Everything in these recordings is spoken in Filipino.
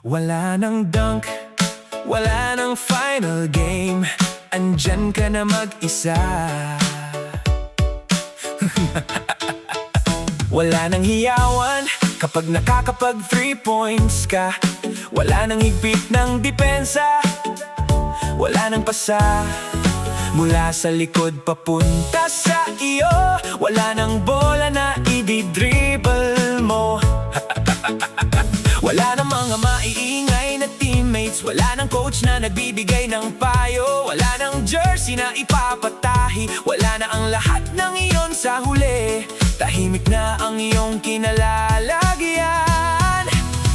Wala nang dunk, wala nang final game. Andyan ka na mag-isa. Wala nang hiyawan kapag nakakapag 3 points ka. Wala nang higpit ng depensa, wala nang pasa mula sa likod papunta sa iyo. Wala nang bola na i-dribble mo. Wala nang mga maiingay na teammates, wala nang coach na nagbibigay ng payo, wala nang jersey na ipapatahi, wala na ang lahat ng iyon sa huli. Tahimik na ang iyong kinalalagyan.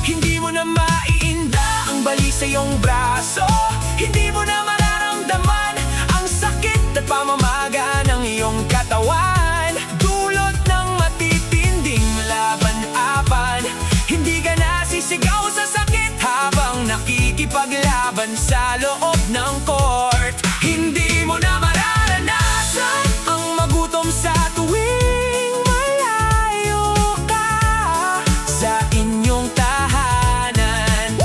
Hindi mo na maiinda ang bali sa iyong braso. Hindi mo na mararamdaman ang sakit at pamamaga ng iyong katawan. Dulot ng matitinding laban-aban. Hindi ka na sisigaw sa sakit habang nakikipaglaban sa loob ng court. Hindi mo na mararanasan ang magutom sa tuwing malayo ka sa inyong tahanan.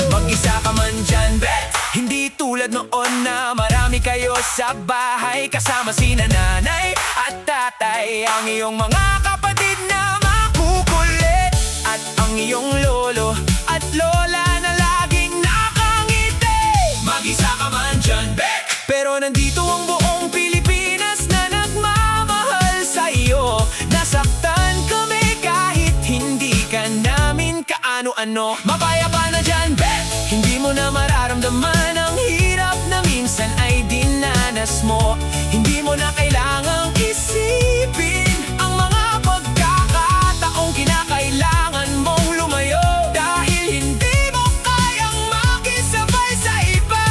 Mag-isa ka man dyan, bet! Hindi tulad noon na marami kayo sa bahay, kasama si nanay at tatay, ang iyong mga kapatid na makukulit, at ang iyong lolo at lola na laging nakangiti. Mag-isa ka man dyan, bet! Pero nandito ang buong Pilipinas na nagmamahal sa iyo. Nasaktan kami kahit hindi ka namin kaano-ano. Mapayapa na dyan, bet! Hindi mo na mararamdaman ang hirap na minsan ay dinanas mo. Hindi mo na kailangang isipin ang mga pagkakataong kinakailangan mong lumayo, dahil hindi mo kayang makisabay sa iba.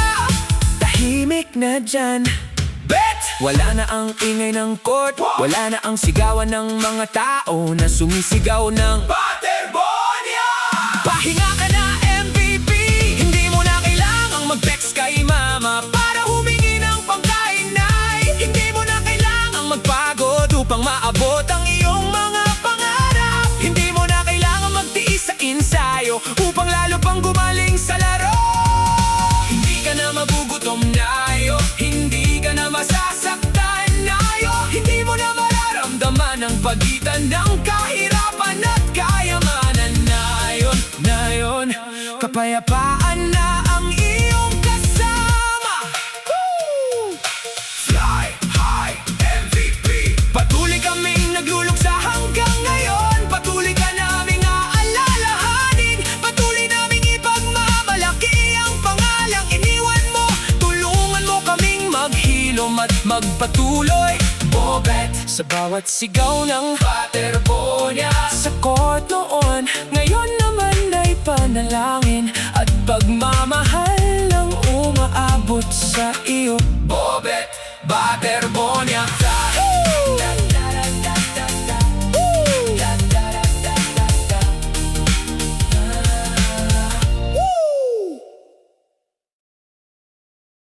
Tahimik na dyan, bet! Wala na ang ingay ng court, wala na ang sigawan ng mga tao na sumisigaw ng Paterbonia! Pahinga ka na, MVP! Hindi mo na kailangang mag-text kay mama para humingi ng pangkain, nay. Hindi mo na kailangang magpagod upang maabot ang iyong mga pangarap. Hindi mo na kailangang magtiis sa ensayo upang lalo pang gumaling sa laro. Hindi ka na magugutom, nayo. Hindi ka na masasaktan, nayo. Hindi mo na mararamdaman ang pagitan ng kahirapan at kayamanan, nayon, nayon. Kapayapaan na ang iyong kasama. Woo! Fly high, MVP. Patuloy kaming nagluluksa hanggang ngayon. Patuloy ka naming aalalahanin. Patuloy naming ipagmamalaki ang pangalang iniwan mo. Tulungan mo kaming maghilom at magpatuloy, Bobet, sa bawat sigaw ng Paterbonia. Sa court noon, ngayon naman ay panalangin at pagmamahal.